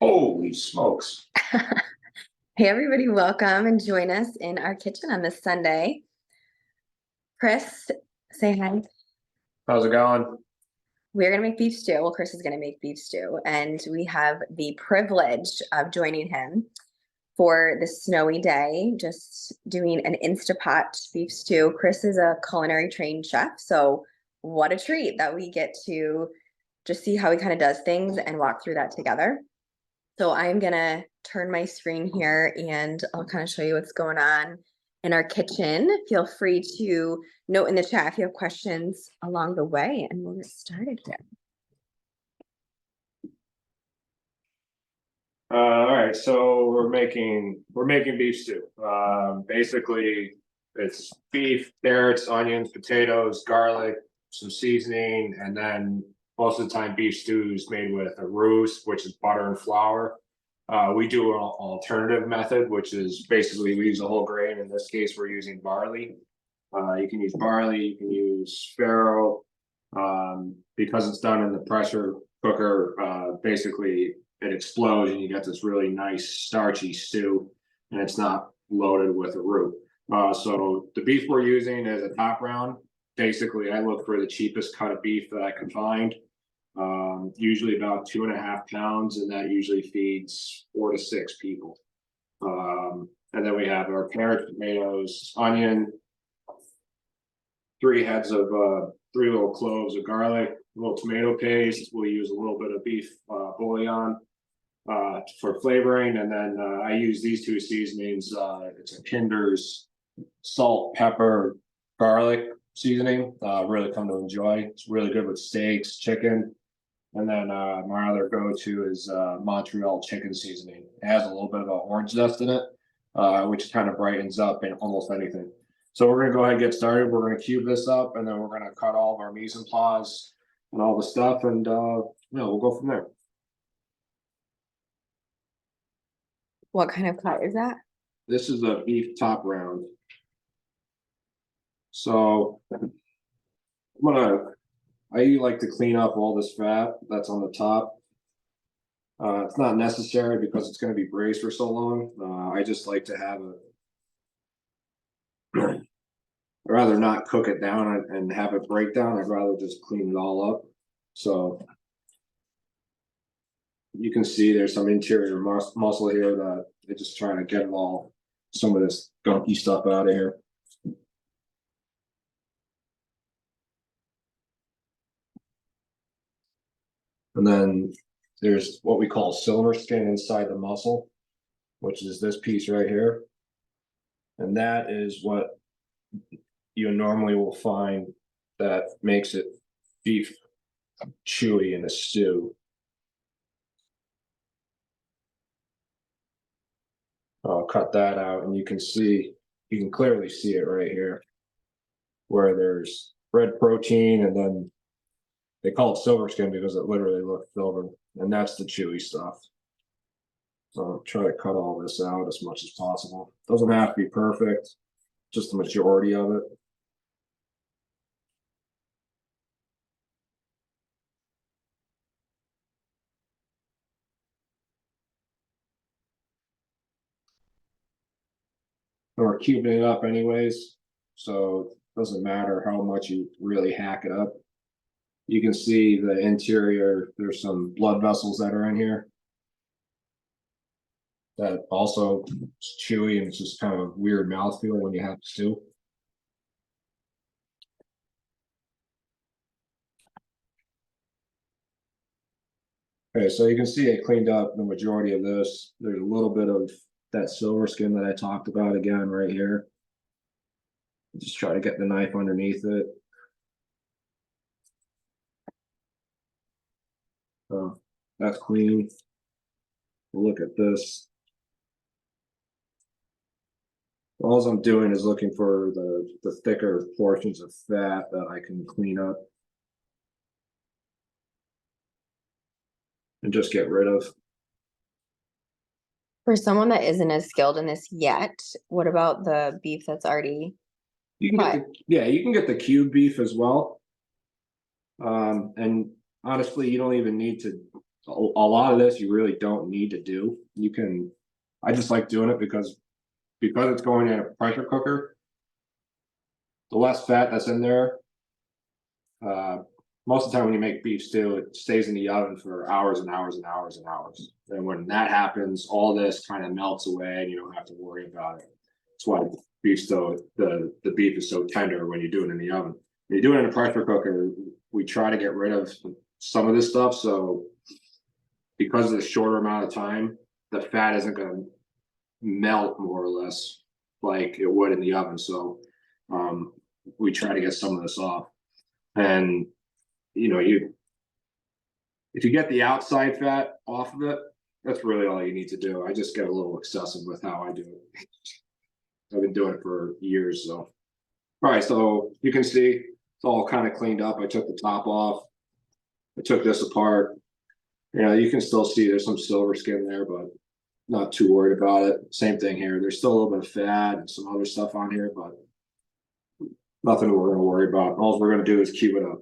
Holy smokes. Hey, everybody, welcome and join us in our kitchen on this Sunday. Chris, say hi. How's it going? We're going to make beef stew. Well, Chris is going to make beef stew, and we have the privilege of joining him for this snowy day, just doing an Instapot beef stew. Chris is a culinary trained chef, so what a treat that we get to just see how he kind of does things and walk through that together. So I'm gonna turn my screen here and I'll kind of show you what's going on in our kitchen. Feel free to note in the chat if you have questions along the way, and we'll get started here. All right, so we're making beef stew. Basically, it's beef, carrots, onions, potatoes, garlic, some seasoning, and then most of the time beef stew is made with a ruse, which is butter and flour. We do an alternative method, which is basically we use a whole grain. In this case, we're using barley. You can use barley, you can use farro. Because it's done in the pressure cooker, basically it explodes and you get this really nice starchy stew, and it's not loaded with a roux. So the beef we're using is a top round. Basically, I look for the cheapest cut of beef that I can find. Usually about 2.5 pounds, and that usually feeds 4 to 6 people. And then we have our carrots, tomatoes, onion, 3 little cloves of garlic, a little tomato paste. We'll use a little bit of beef bouillon for flavoring, and then I use these 2 seasonings. It's a Kinder's salt, pepper, garlic seasoning. Really come to enjoy. It's really good with steaks, chicken. And then my other go-to is Montreal chicken seasoning. It has a little bit of an orange zest in it, which kind of brightens up in almost anything. So we're gonna go ahead and get started. We're gonna cube this up, and then we're gonna cut all of our mise en place and all the stuff, and we'll go from there. What kind of cut is that? This is a beef top round. So I like to clean up all this fat that's on the top. It's not necessary because it's going to be braised for so long. I just like to have I'd rather not cook it down and have it break down. I'd rather just clean it all up. So you can see there's some interior muscle here that I just trying to get some of this gunky stuff out of here. And then there's what we call silver skin inside the muscle, which is this piece right here. And that is what you normally will find that makes it beef chewy in a stew. I'll cut that out, and you can clearly see it right here, where there's red protein, and then they call it silver skin because it literally looks silver, and that's the chewy stuff. So I'll try to cut all this out as much as possible. Doesn't have to be perfect, just the majority of it. And we're cubing it up anyways, so it doesn't matter how much you really hack it up. You can see the interior, there's some blood vessels that are in here. That also is chewy, and it's just kind of a weird mouthfeel when you have stew. Okay, so you can see I cleaned up the majority of this. There's a little bit of that silver skin that I talked about again right here. Just try to get the knife underneath it. So that's clean. Look at this. All I'm doing is looking for the thicker portions of fat that I can clean up and just get rid of. For someone that isn't as skilled in this yet, what about the beef that's already cut? You can get the cube beef as well. And honestly, you don't even need to a lot of this you really don't need to do. You can, I just like doing it because it's going in a pressure cooker. The less fat that's in there, most of the time when you make beef stew, it stays in the oven for hours and hours and hours and hours. And when that happens, all this kind of melts away and you don't have to worry about it. That's why beef stew, the beef is so tender when you do it in the oven. When you do it in a pressure cooker, we try to get rid of some of this stuff. So because of the shorter amount of time, the fat isn't going to melt more or less like it would in the oven. So we try to get some of this off. And if you get the outside fat off of it, that's really all you need to do. I just get a little excessive with how I do it. I've been doing it for years, so. All right, so you can see it's all kind of cleaned up. I took the top off. I took this apart. You can still see there's some silver skin there, but not too worried about it. Same thing here. There's still a little bit of fat and some other stuff on here, but nothing we're going to worry about. All we're going to do is cube it up.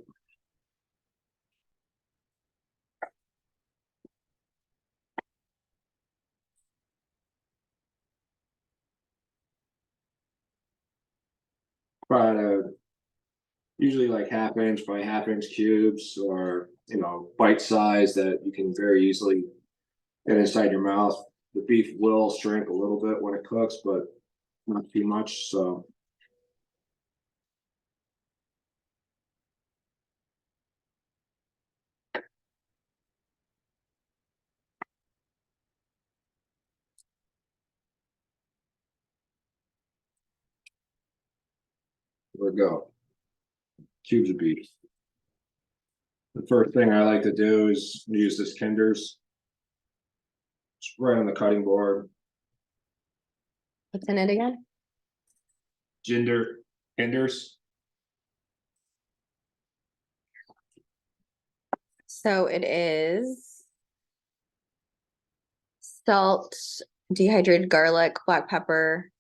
Try usually like 1/2 inch by 1/2 inch cubes, or bite size that you can very easily get inside your mouth. The beef will shrink a little bit when it cooks, but not too much. So there we go. Cubes of beef. The first thing I like to do is use this Kinder's. It's right on the cutting board. What's in it again? Kinder's. So it is salt, dehydrated garlic, black pepper,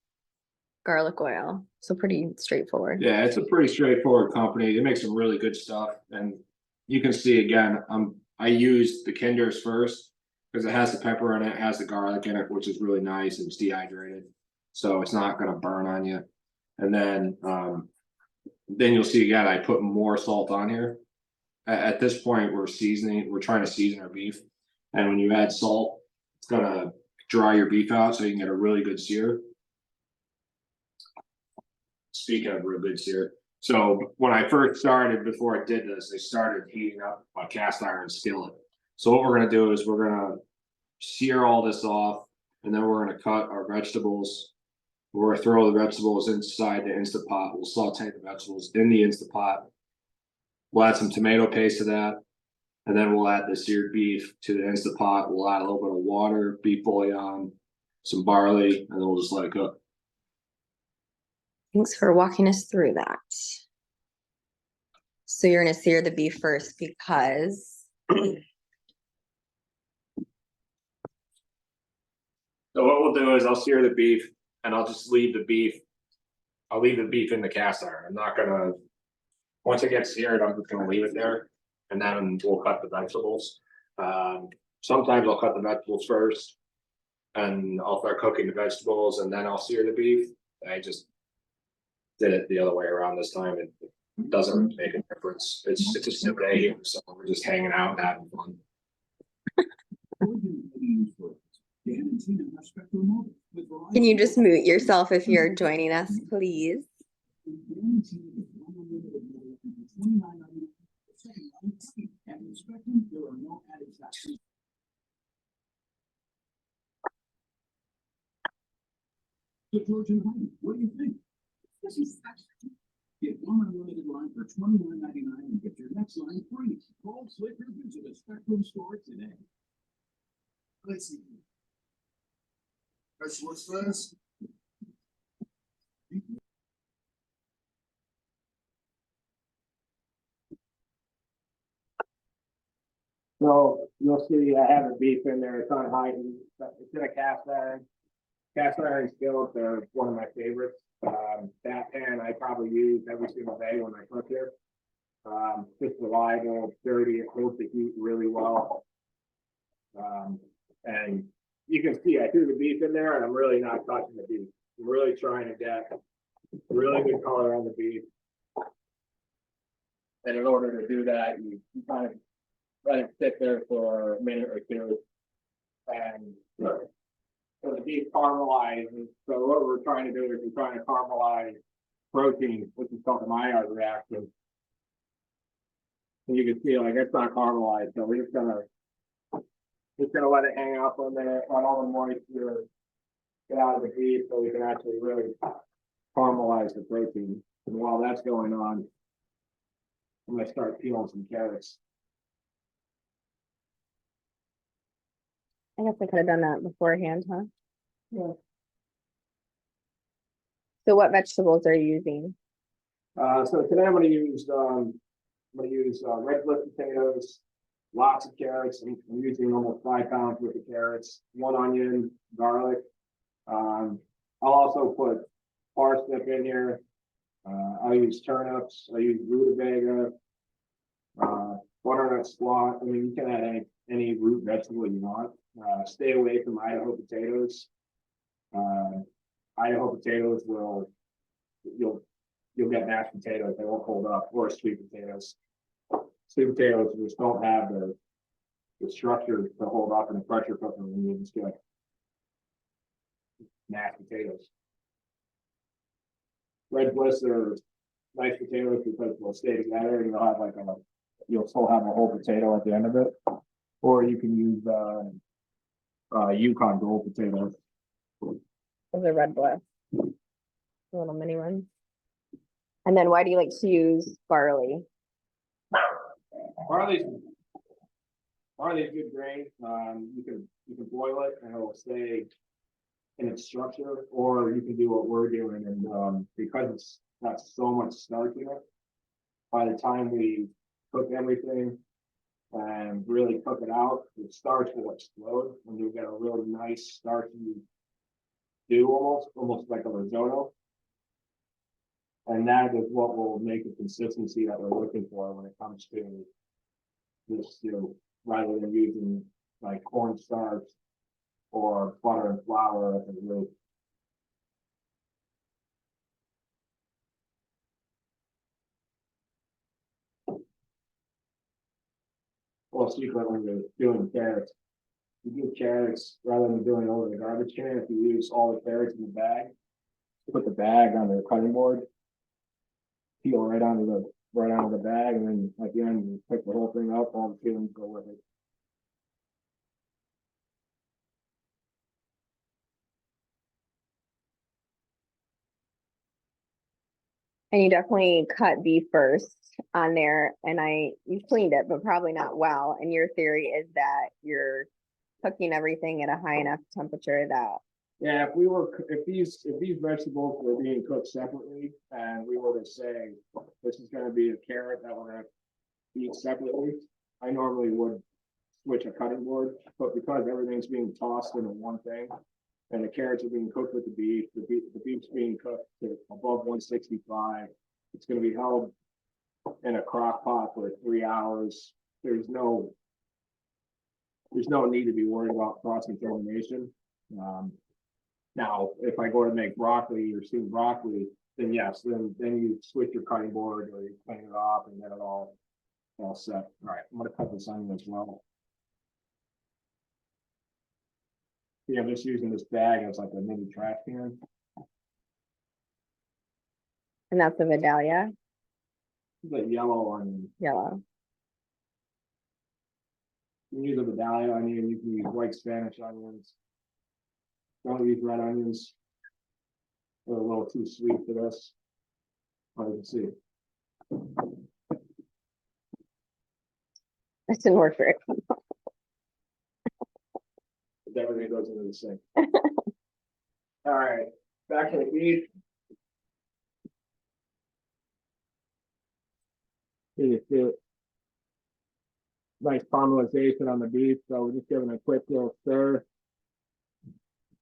garlic oil. So pretty straightforward. Yeah, it's a pretty straightforward company. They make some really good stuff, and you can see again. I used the Kinder's first because it has the pepper in it, has the garlic in it, which is really nice. It's dehydrated, so it's not going to burn on you. And then you'll see again. I put more salt on here. At this point, we're trying to season our beef, and when you add salt, it's gonna dry your beef out so you can get a really good sear. Speaking of real good sear, so when I first started, before I did this, I started heating up a cast iron skillet. So what we're gonna do is we're gonna sear all this off, and then we're gonna cut our vegetables. We're gonna throw the vegetables inside the Instapot. We'll saute the vegetables in the Instapot. We'll add some tomato paste to that, and then we'll add the seared beef to the Instapot. We'll add a little bit of water, beef bouillon, some barley, and then we'll just let it cook. Thanks for walking us through that. So you're gonna sear the beef first because So what we'll do is I'll sear the beef, and I'll just leave the beef. I'll leave the beef in the cast iron. I'm not gonna. Once it gets seared, I'm just gonna leave it there, and then we'll cut the vegetables. Sometimes I'll cut the vegetables first, and I'll start cooking the vegetables, and then I'll sear the beef. I just did it the other way around this time. It doesn't really make a difference. It's just a day here, so we're just hanging out and having fun. can you just mute yourself if you're joining us, please? So George and Heidi, what do you think? This is excellent. Get one unlimited line for $29.99 and get your next line free. Call Slicker, visit a Spectrum store today. Let's see. What's this? So you'll see I have the beef in there. It's on high heat. It's in a cast iron. Cast iron skillets are one of my favorites. That pan I probably use every single day when I cook here. Just reliable, dirty, it holds the heat really well. And you can see I threw the beef in there and I'm really not touching the beef. I'm really trying to get really good color on the beef. And in order to do that, you kind of let it sit there for a minute or two. And so the beef caramelizes. So what we're trying to do is we're trying to caramelize protein, which is called the Maillard reaction. And you can see like it's not caramelized, so we're just gonna let it hang out on there, on all the moisture, get out of the beef, so we can actually really caramelize the protein. And while that's going on, I'm gonna start peeling some carrots. I guess I could have done that beforehand, huh? Yeah. So what vegetables are you using? So today I'm gonna use red bliss potatoes, lots of carrots. I'm using almost 5 pounds worth of carrots, 1 onion, garlic. I'll also put parsnip in here. I'll use turnips. I use rutabaga, butternut squash. I mean, you can add any root vegetable you want. Stay away from Idaho potatoes. Idaho potatoes you'll get mashed potatoes. They won't hold up, or sweet potatoes. Sweet potatoes just don't have the structure to hold up in a pressure cooker, and you just get mashed potatoes. Red bliss are nice potatoes because they'll stay together, and you'll still have a whole potato at the end of it. Or you can use Yukon Gold potatoes. Those are red bliss. The little mini ones. And then why do you like to use barley? Barley's good grain. You can boil it and it'll stay in its structure, or you can do what we're doing, and because it's got so much starch in it, by the time we cook everything and really cook it out, the starch will explode, and you'll get a really nice starchy stew, almost like a risotto. And that is what will make the consistency that we're looking for when it comes to this stew, rather than using like cornstarch or butter and flour as a root. Well, secret when you're doing carrots, you do carrots rather than doing it over the garbage can. If you use all the carrots in the bag, put the bag on the cutting board, peel right onto the bag, and then at the end you pick the whole thing up, all the peelings go with it. And you definitely cut beef first on there, and you cleaned it, but probably not well. And your theory is that you're cooking everything at a high enough temperature that Yeah, if these vegetables were being cooked separately, and we were to say this is going to be a carrot that we're going to eat separately, I normally would switch a cutting board, but because everything's being tossed into one thing, and the carrots are being cooked with the beef's being cooked to above 165, it's going to be held in a crock pot for 3 hours. There's no need to be worried about cross-contamination. Now, if I go to make broccoli or steamed broccoli, then yes, then you switch your cutting board or you clean it off and get it all set. All right, I'm gonna cut this onion as well. Yeah, I'm just using this bag as like a mini trash can. and that's the Vidalia The yellow onion. yellow. You can use a Vidalia onion, you can use white Spanish onions. Don't use red onions. They're a little too sweet for this. As you can see. That didn't work very well. Everything goes into the sink. All right, back to the beef. Here you see it. Nice caramelization on the beef, so we're just giving a quick little stir.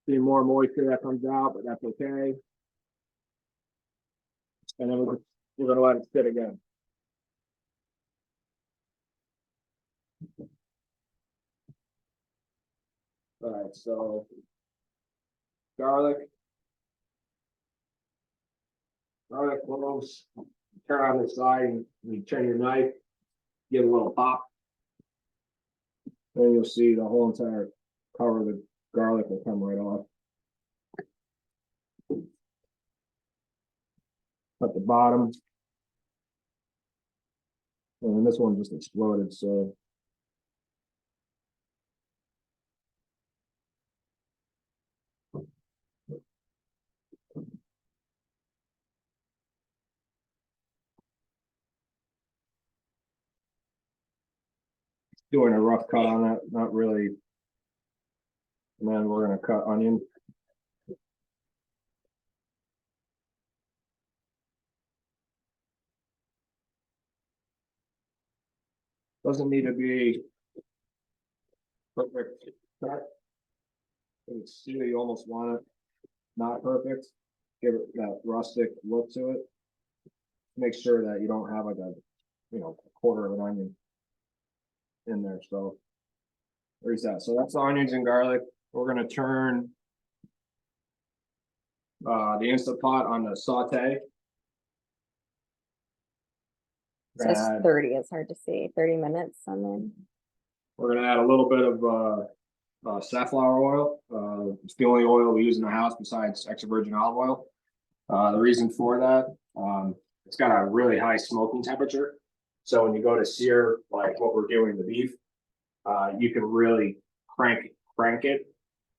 See more moisture that comes out, but that's okay. And then we're gonna let it sit again. Alright, so. Garlic. Garlic cloves, turn on the side and you turn your knife, give it a little pop. Then you'll see the whole entire cover of the garlic will come right off. At the bottom. And this one just exploded, so. Doing a rough cut on that, not really. And then we're gonna cut onion. Doesn't need to be perfect cut. It's see, you almost want it not perfect. Give it that rustic look to it. Make sure that you don't have like a, quarter of an onion in there, so. There's that, so that's the onions and garlic. We're gonna turn the Instant Pot on the saute. It says Add- 30, it's hard to see, 30 minutes and then. We're gonna add a little bit of safflower oil. It's the only oil we use in the house besides extra virgin olive oil. The reason for that, it's got a really high smoking temperature. So when you go to sear, like what we're doing the beef, you can really crank it.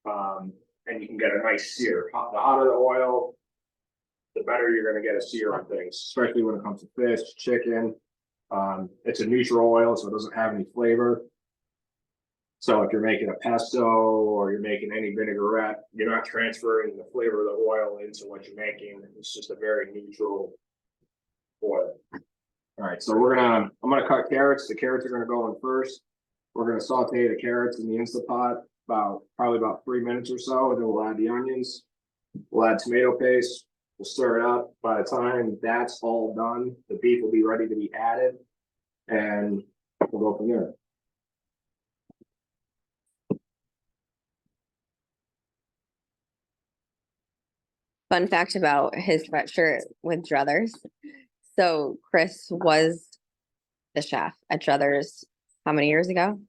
And you can get a nice sear. The hotter the oil, the better you're gonna get a sear on things, especially when it comes to fish, chicken. It's a neutral oil, so it doesn't have any flavor. So if you're making a pesto or you're making any vinaigrette, you're not transferring the flavor of the oil into what you're making. It's just a very neutral oil. All right, so I'm gonna cut carrots. The carrots are gonna go in first. We're gonna saute the carrots in the Instant Pot probably about 3 minutes or so, and then we'll add the onions. We'll add tomato paste. We'll stir it up. By the time that's all done, the beef will be ready to be added, and we'll go from there. Fun fact about his sweatshirt with Druthers. So Chris was the chef at Druthers how many years ago?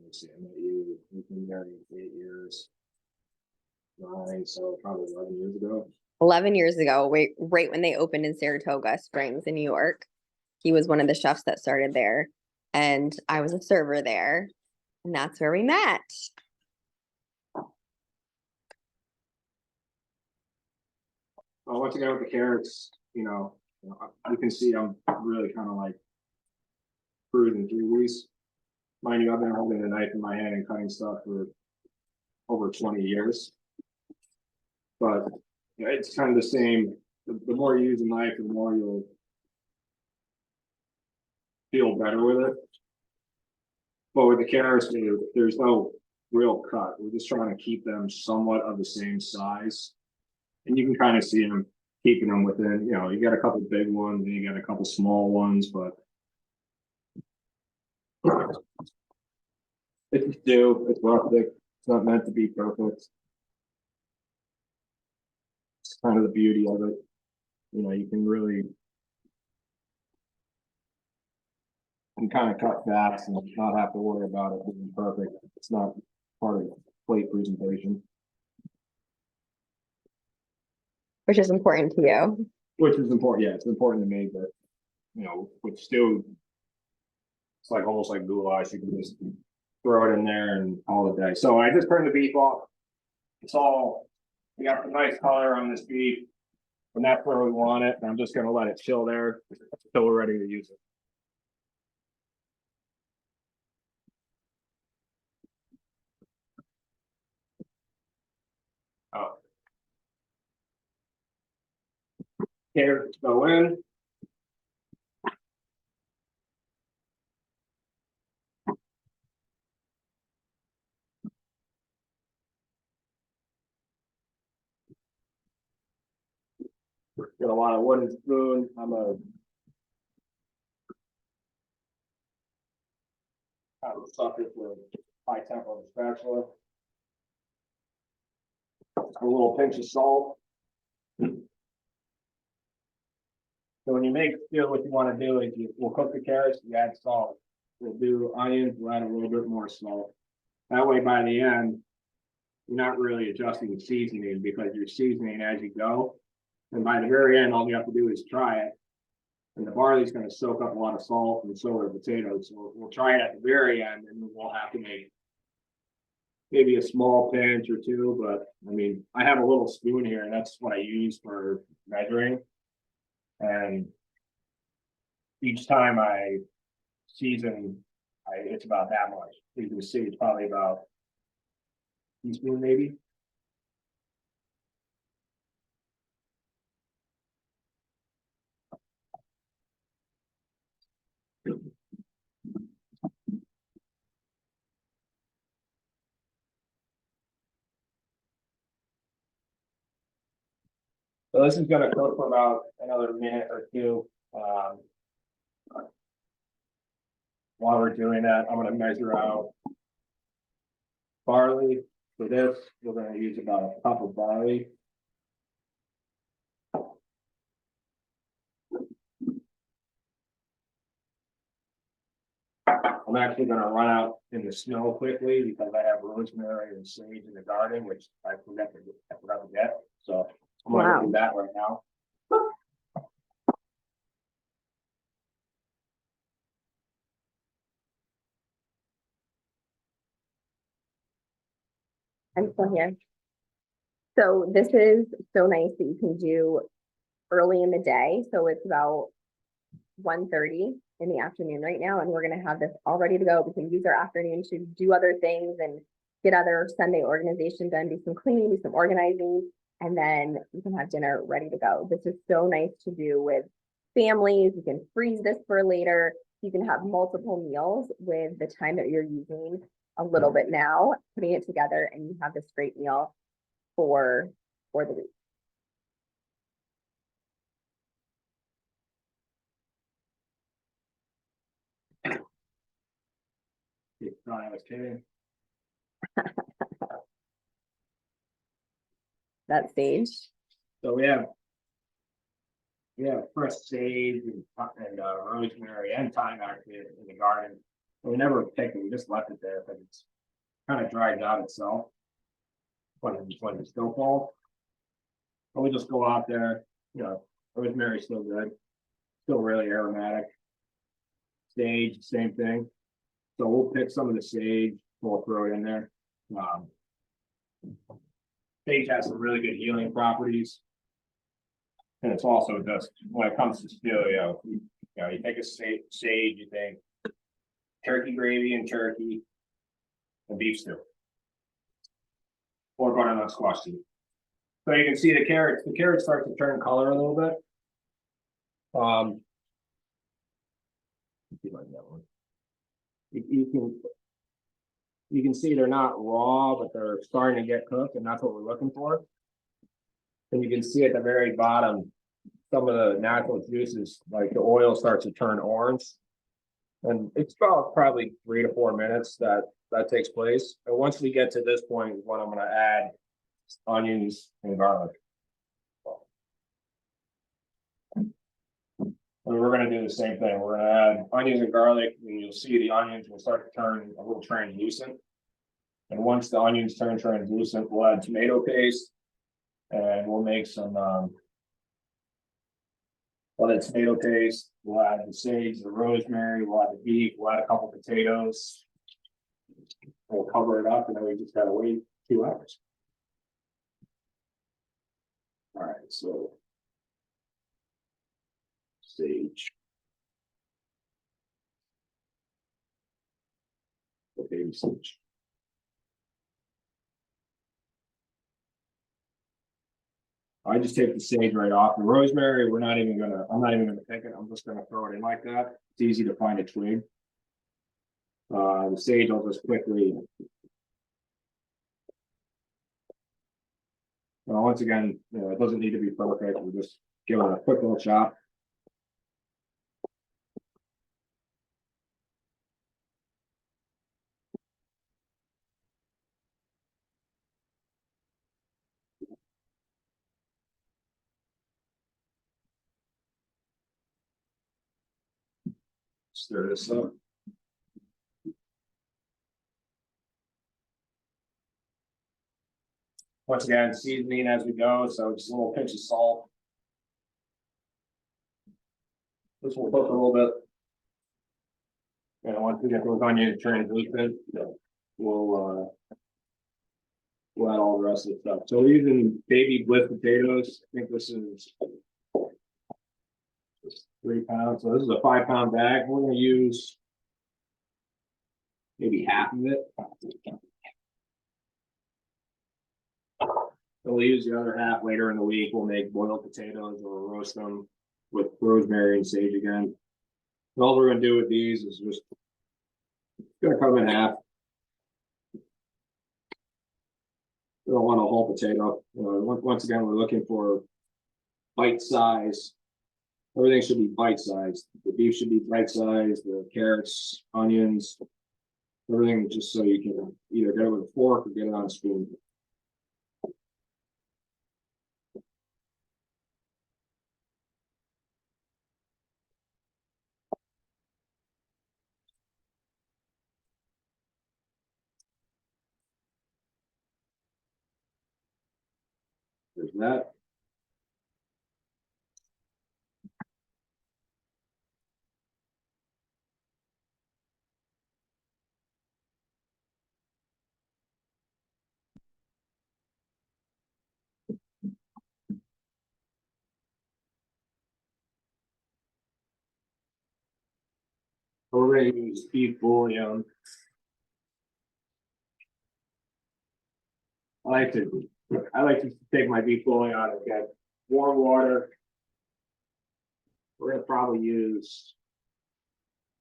Let's see, I met you, we've been married 8 years. 9, so probably 11 years ago. 11 years ago, right when they opened in Saratoga Springs in New York. He was one of the chefs that started there, and I was a server there, and that's where we met. Once again with the carrots, you can see I'm really kind of like cruising through these. Mind you, I've been holding a knife in my hand and cutting stuff for over 20 years. But it's kind of the same. The more you use a knife, the more you'll feel better with it. But with the carrots, there's no real cut. We're just trying to keep them somewhat of the same size. And you can kind of see them keeping them within, you got a couple big ones and you got a couple small ones, but it's stew, it's rustic, it's not meant to be perfect. It's kind of the beauty of it. You can kind of cut fast and not have to worry about it being perfect. It's not part of the plate presentation. Which is important to you. Which is important, yeah, it's important to me, but with stew, it's like almost like goulash. You can just throw it in there and call it a day. So I just turned the beef off. We got the nice color on this beef, and that's where we want it. And I'm just gonna let it chill there until we're ready to use it. Oh. Carrots go in. Got a lot of wooden spoon. I'm a sucker for high temp on the spatula. A little pinch of salt. So when you make stew, what you want to do is we'll cook the carrots, you add salt. We'll do onions, we'll add a little bit more salt. That way, by the end, you're not really adjusting the seasoning because you're seasoning as you go. And by the very end, all you have to do is try it. And the barley's going to soak up a lot of salt, and so are the potatoes. So we'll try it at the very end, and we'll have to make maybe a small pinch or two. But I mean, I have a little spoon here, and that's what I use for measuring. And each time I season, it's about that much. You can see it's probably about a teaspoon, maybe. So this is gonna cook for about another minute or two. While we're doing that, I'm gonna measure out barley. For this, we're gonna use about a cup of barley. I'm actually gonna run out in the snow quickly because I have rosemary and sage in the garden, which I forgot to get. So I'm gonna do that right now. I'm still here. So this is so nice that you can do early in the day. So it's about 1:30 in the afternoon right now, and we're gonna have this all ready to go. We can use our afternoon to do other things and get other Sunday organization done, do some cleaning, do some organizing, and then you can have dinner ready to go. This is so nice to do with families. You can freeze this for later. You can have multiple meals with the time that you're using a little bit now, putting it together, and you have this great meal for the week. No, I was kidding. That stage. So we have fresh sage and rosemary and thyme actually in the garden. We never picked it, we just left it there because it's kind of dried out itself when it's still fall. But we just go out there, rosemary's still good, still really aromatic. Sage, same thing. So we'll pick some of the sage, we'll throw it in there. Sage has some really good healing properties. And it's also just, when it comes to stew, you take a sage, you think turkey gravy and turkey and beef stew. Or butternut squash stew. So you can see the carrots start to turn color a little bit. You can see they're not raw, but they're starting to get cooked, and that's what we're looking for. And you can see at the very bottom, some of the natural juices, like the oil starts to turn orange. And it's about probably 3 to 4 minutes that takes place. And once we get to this point, is when I'm gonna add onions and garlic. And we're gonna do the same thing. We're gonna add onions and garlic, and you'll see the onions will start to turn a little translucent. And once the onions turn translucent, we'll add tomato paste. And we'll make some tomato paste, we'll add the sage, the rosemary, we'll add the beef, we'll add a couple potatoes. We'll cover it up, and then we just gotta wait 2 hours. All right, so sage. Okay, sage. I just take the sage right off. The rosemary, I'm not even gonna pick it. I'm just gonna throw it in like that. It's easy to find a twig. The sage I'll just quickly. Well, once again, it doesn't need to be perfect. We'll just give it a quick little chop. Stir this up. Once again, seasoning as we go, so just a little pinch of salt. This will cook a little bit. And once we get those onions translucent, we'll add all the rest of the stuff. So we're using baby bliss potatoes. I think this is 3 pounds. So this is a 5-pound bag. We're gonna use maybe half of it. We'll use the other half later in the week. We'll make boiled potatoes or roast them with rosemary and sage again. And all we're gonna do with these is just gonna cut them in half. We don't want a whole potato. Once again, we're looking for bite size. Everything should be bite sized. The beef should be bite sized, the carrots, onions, everything just so you can either get it with a fork or get it on a spoon. There's that. We're going to use beef bouillon. I like to take my beef bouillon and get warm water. We're gonna probably use,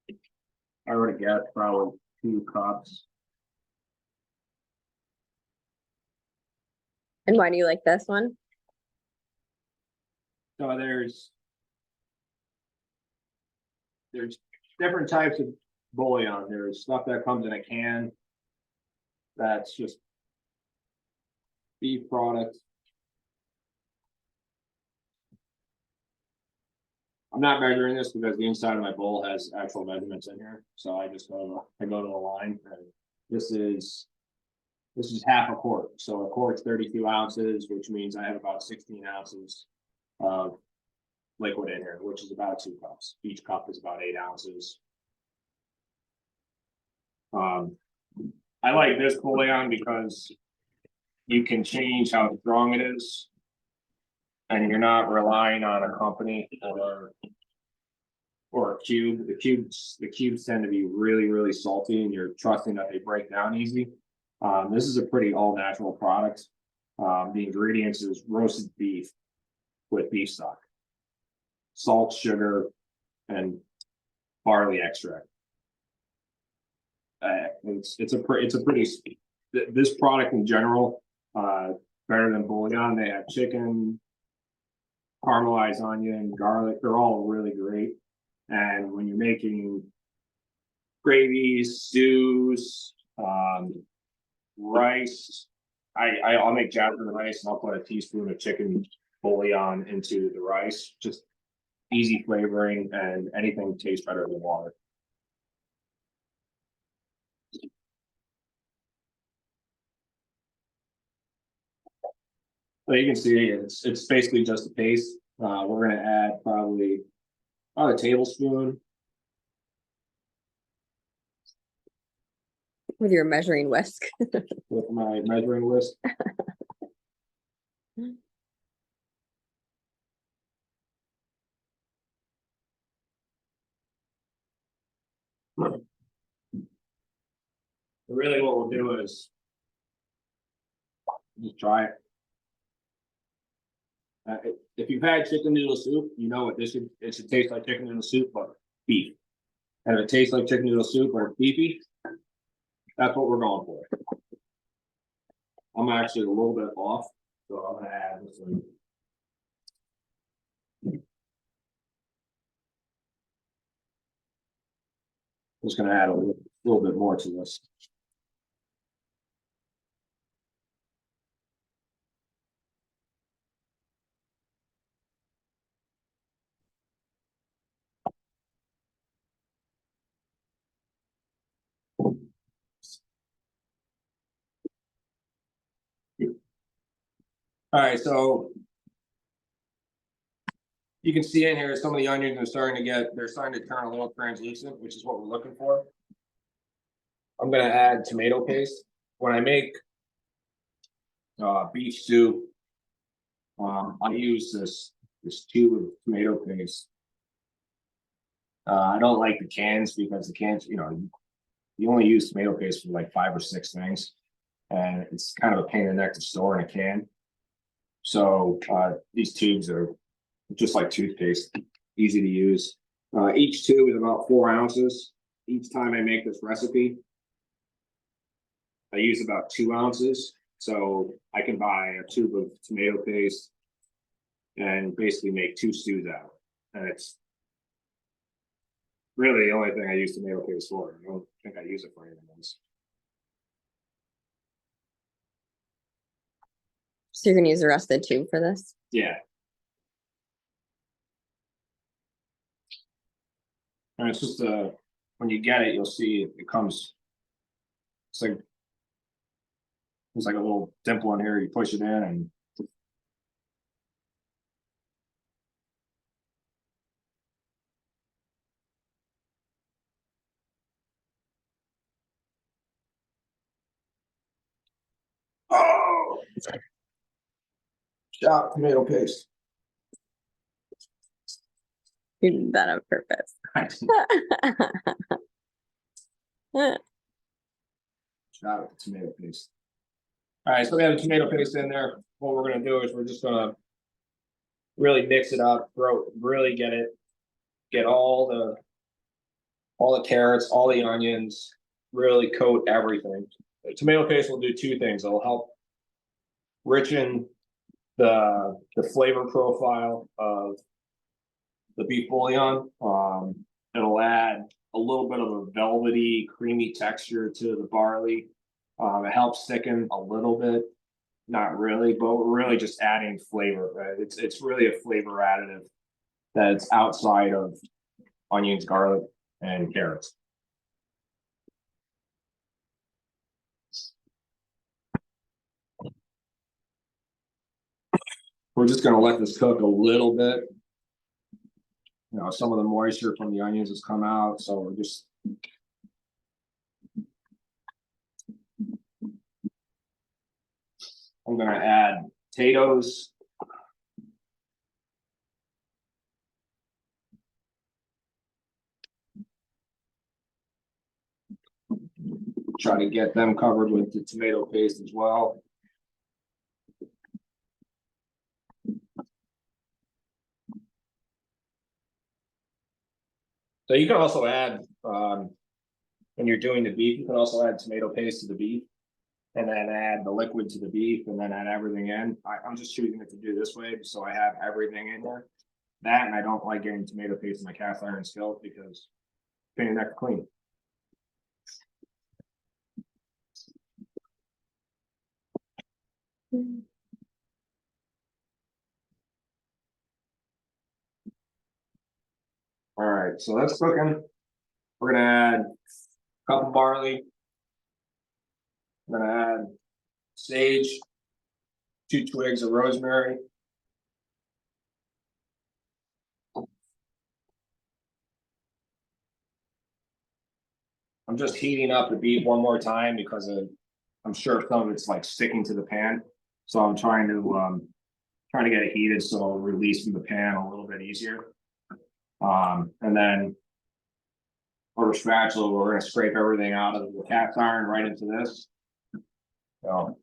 I already guess, probably 2 cups. And why do you like this one? So there's different types of bouillon. There's stuff that comes in a can. That's just beef product. I'm not measuring this because the inside of my bowl has actual measurements in here. So I just go to the line, and this is half a quart. So a quart's 32 ounces, which means I have about 16 ounces of liquid in here, which is about 2 cups. Each cup is about 8 ounces. I like this bouillon because you can change how strong it is, and you're not relying on a company or a cube. The cubes tend to be really salty, and you're trusting that they break down easy. This is a pretty all natural product. The ingredients is roasted beef with beef stock, salt, sugar, and barley extract. It's a pretty this product in general, better than bouillon. They have chicken, caramelized onion, garlic. They're all really great. And when you're making gravies, stews, rice, I'll make jasmine rice, and I'll put a teaspoon of chicken bouillon into the rice. Just easy flavoring, and anything tastes better than water. So you can see it's basically just a paste. We're gonna add probably about a tablespoon. With your measuring whisk. With my measuring whisk. Really what we'll do is just try it. If you've had chicken noodle soup, you know what it should taste like chicken noodle soup, but beef. And if it tastes like chicken noodle soup or beefy, that's what we're going for. I'm actually a little bit off, so I'm gonna add this one. Just gonna add a little bit more to this. Alright, so. You can see in here, some of the onions are starting to turn a little translucent, which is what we're looking for. I'm gonna add tomato paste. When I make beef stew, I use this tube of tomato paste. I don't like the cans because the cans, you only use tomato paste for like 5 or 6 things. And it's kind of a pain in the neck to store in a can. So these tubes are just like toothpaste, easy to use. Each tube is about 4 ounces. Each time I make this recipe, I use about 2 ounces. So I can buy a tube of tomato paste and basically make 2 stews out. And it's really the only thing I use tomato paste for. I don't think I use it for anything else. So you're gonna use the rest of the tube for this? Yeah. And it's just when you get it, you'll see it comes. It's like there's like a little dimple in here. You push it in, and oh, chopped tomato paste. You did that on purpose. Chopped tomato paste. All right, so we have the tomato paste in there. What we're gonna do is we're just gonna really mix it up, really get all the carrots, all the onions, really coat everything. The tomato paste will do 2 things. It'll help richen the flavor profile of the beef bouillon. It'll add a little bit of a velvety, creamy texture to the barley. It helps thicken a little bit, not really, but we're really just adding flavor. Right? It's really a flavor additive that's outside of onions, garlic, and carrots. We're just gonna let this cook a little bit. Some of the moisture from the onions has come out, so we're just. I'm gonna add potatoes. Try to get them covered with the tomato paste as well. So you can also add, when you're doing the beef, you can also add tomato paste to the beef. And then add the liquid to the beef and then add everything in. I'm just choosing it to do this way, so I have everything in there. That, and I don't like getting tomato paste in my cast iron skillet because pain in the neck to clean. All right, so that's cooking. We're gonna add a cup of barley. We're gonna add sage, 2 twigs of rosemary. I'm just heating up the beef one more time because I'm sure some of it's like sticking to the pan. So I'm trying to get it heated so it'll release from the pan a little bit easier. And then for a spatula, we're gonna scrape everything out of the cast iron right into this. So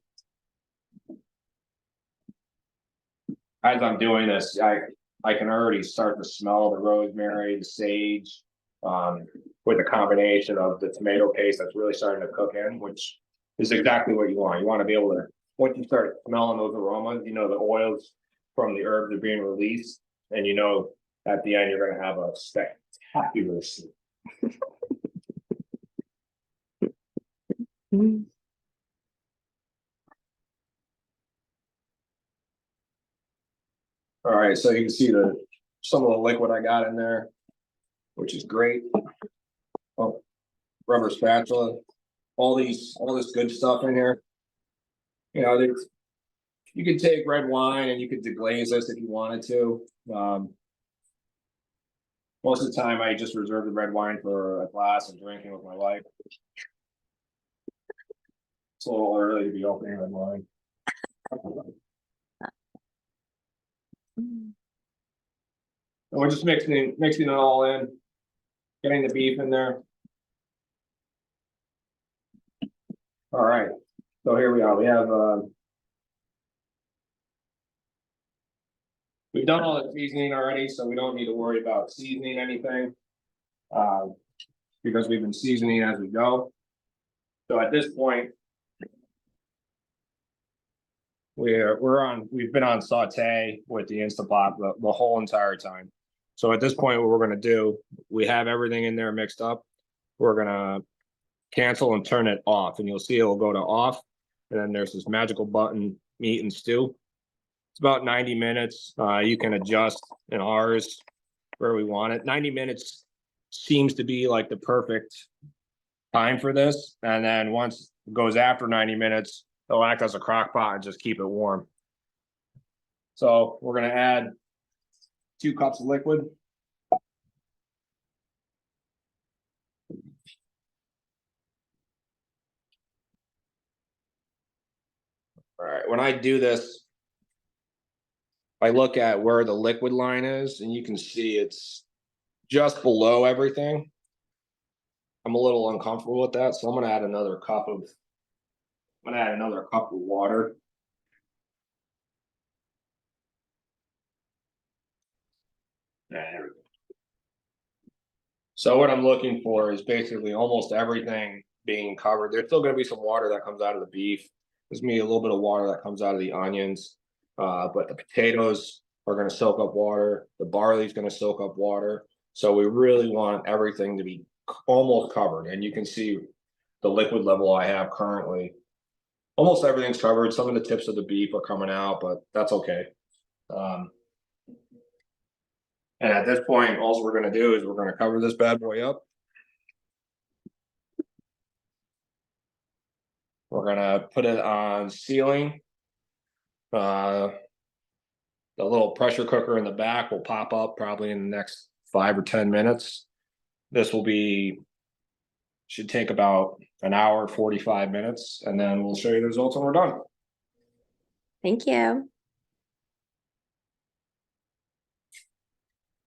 as I'm doing this, I can already start to smell the rosemary, the sage, with a combination of the tomato paste that's really starting to cook in, which is exactly what you want. You want to be able to, once you start smelling those aromas, the oils from the herbs are being released, and at the end you're gonna have a spectacular soup. All right, so you can see some of the liquid I got in there, which is great. Oh, rubber spatula, all this good stuff in here. You could take red wine and you could deglaze this if you wanted to. Most of the time, I just reserve the red wine for a glass and drinking with my wife. It's a little early to be opening red wine. And we're just mixing it all in, getting the beef in there. All right, so here we are. We have we've done all the seasoning already, so we don't need to worry about seasoning anything. Because we've been seasoning as we go. So at this point, we've been on saute with the Instapot the whole entire time. So at this point, what we're gonna do, we have everything in there mixed up. We're gonna cancel and turn it off, and you'll see it will go to off. And then there's this magical button, meat and stew. It's about 90 minutes. You can adjust in ours where we want it. 90 minutes seems to be like the perfect time for this. And then once it goes after 90 minutes, it'll act as a crock pot and just keep it warm. So we're gonna add 2 cups of liquid. All right, when I do this, I look at where the liquid line is, and you can see it's just below everything. I'm a little uncomfortable with that, so I'm gonna add another cup of water. There we go. So what I'm looking for is basically almost everything being covered. There's still gonna be some water that comes out of the beef. There's gonna be a little bit of water that comes out of the onions. But the potatoes are gonna soak up water, the barley's gonna soak up water. So we really want everything to be almost covered, and you can see the liquid level I have currently. Almost everything's covered. Some of the tips of the beef are coming out, but that's okay. And at this point, all we're gonna do is we're gonna cover this bad boy up. We're gonna put it on sealing. The little pressure cooker in the back will pop up probably in the next 5 or 10 minutes. This should take about an hour, 45 minutes, and then we'll show you the results when we're done. Thank you.